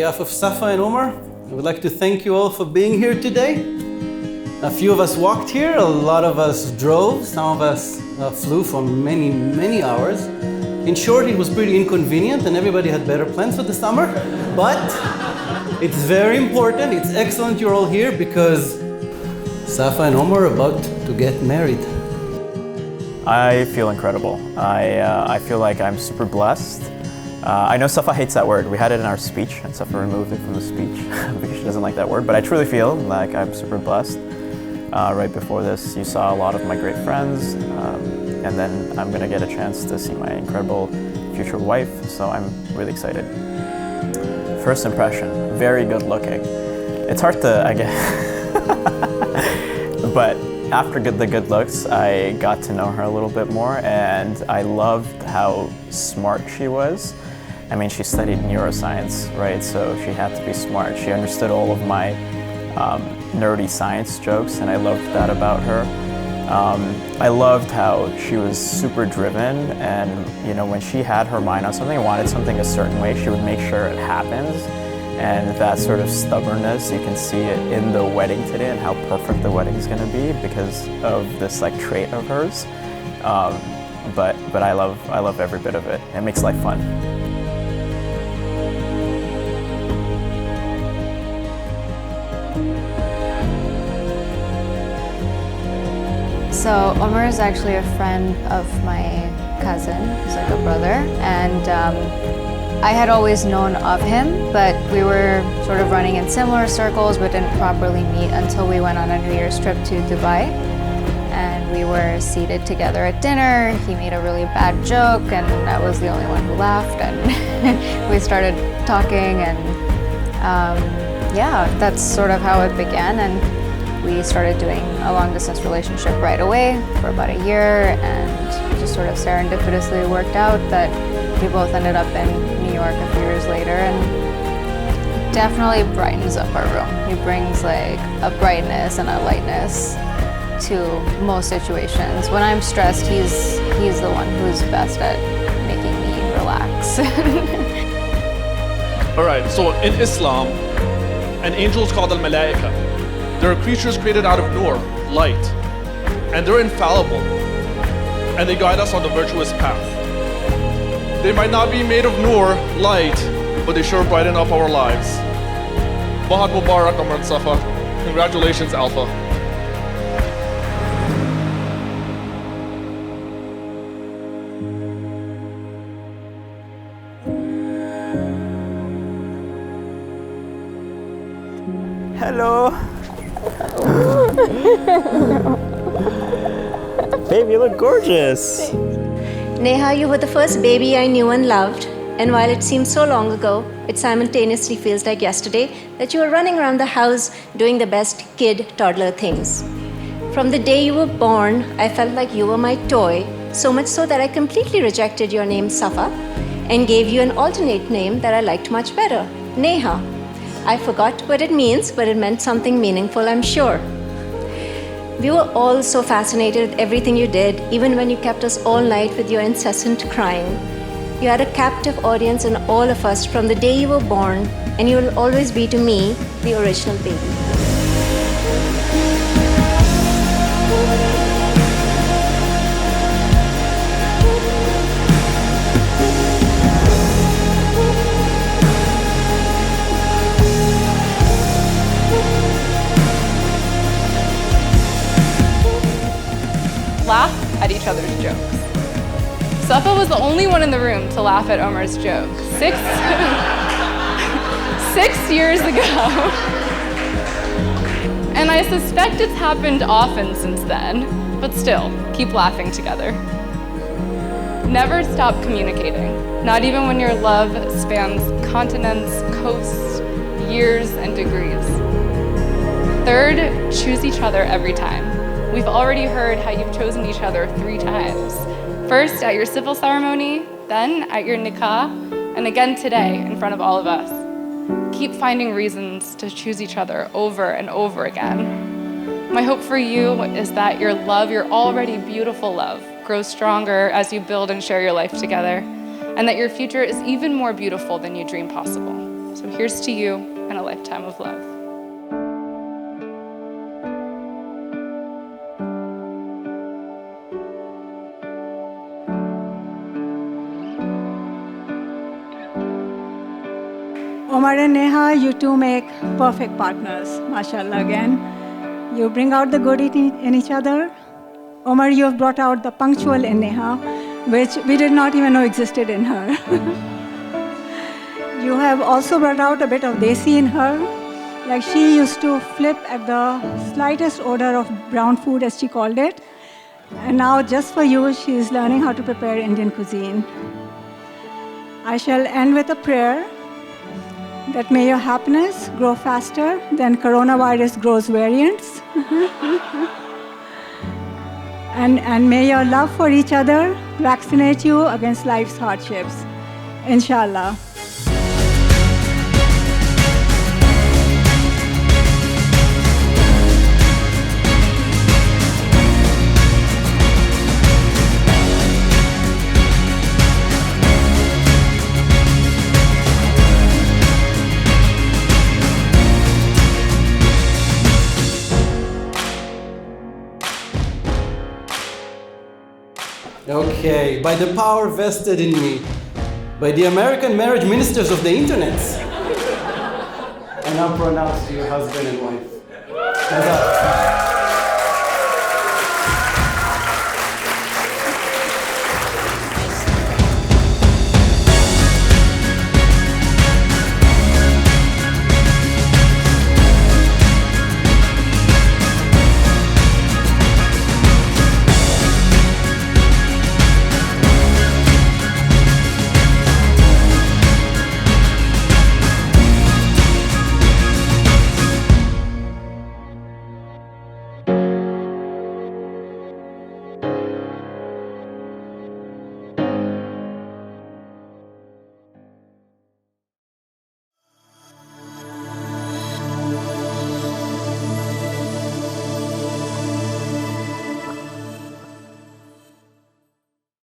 behalf of Safa and Omer, I would like to thank you all for being here today. A few of us walked here, a lot of us drove, some of us flew for many hours. In short, it was pretty inconvenient and everybody had better plans for the summer. But it's very important, it's excellent you're all here because Safa and Omer are about to get married. I feel incredible. I feel like I'm super blessed. I know Safa hates that word. We had it in our speech and Safa removed it from the speech because she doesn't like that word, but I truly feel like I'm super blessed. Right before this, you saw a lot of my great friends, and then I'm gonna get a chance to see my incredible future wife, so I'm really excited. First impression, very good looking. It's hard to, I guess, but after the good looks, I got to know her a little bit more, and I loved how smart she was. I mean, she studied neuroscience, right? So she had to be smart. She understood all of my nerdy science jokes, and I loved that about her. I loved how she was super driven, and you know, when she had her mind on something, wanted something a certain way, she would make sure it happens. And that sort of stubbornness, you can see it in the wedding today and how perfect the wedding is going to be because of this like trait of hers. But I love every bit of it. It makes life fun. So Omer is actually a friend of my cousin. He's like a brother, and I had always known of him, but we were sort of running in similar circles but didn't properly meet until we went on a New Year's trip to Dubai. And we were seated together at dinner. He made a really bad joke and I was the only one who laughed, and we started talking, and yeah, that's sort of how it began. And we started doing a long-distance relationship right away for about a year, and just sort of serendipitously worked out that we both ended up in New York a few years later, and it definitely brightens up our room. He brings like a brightness and a lightness to most situations. When I'm stressed, he's the one who's best at making me relax. All right, so in Islam, an angel is called al-malaika. They're creatures created out of nur, light, and they're infallible, and they guide us on the virtuous path. They might not be made of nur, light, but they sure brighten up our lives. Bahad Mubarak, Omer and Safa. Congratulations, Alpha. Hello. Babe, you look gorgeous. Neha, you were the first baby I knew and loved, and while it seems so long ago, it simultaneously feels like yesterday that you were running around the house doing the best kid-toddler things. From the day you were born, I felt like you were my toy, so much so that I completely rejected your name Safa and gave you an alternate name that I liked much better, Neha. I forgot what it means, but it meant something meaningful, I'm sure. We were all so fascinated with everything you did, even when you kept us all night with your incessant crying. You had a captive audience in all of us from the day you were born, and you will always be to me the original baby. Laugh at each other's jokes. Safa was the only one in the room to laugh at Omer's joke. 6 years ago. And I suspect it's happened often since then, but still, keep laughing together. Never stop communicating, not even when your love spans continents, coasts, years, and degrees. Third, choose each other every time. We've already heard how you've chosen each other 3 times. First at your civil ceremony, then at your nikah, and again today in front of all of us. Keep finding reasons to choose each other over and over again. My hope for you is that your love, your already beautiful love, grows stronger as you build and share your life together, and that your future is even more beautiful than you dreamed possible. So here's to you and a lifetime of love. Omer and Neha, you two make perfect partners, mashallah again. You bring out the good in each other. Omer, you have brought out the punctual in Neha, which we did not even know existed in her. You have also brought out a bit of desi in her. Like she used to flip at the slightest odor of brown food, as she called it. And now, just for you, she is learning how to prepare Indian cuisine. I shall end with a prayer that may your happiness grow faster than coronavirus grows variants. and may your love for each other vaccinate you against life's hardships. Inshallah. Okay, by the power vested in me, by the American marriage ministers of the internet, I now pronounce you husband and wife.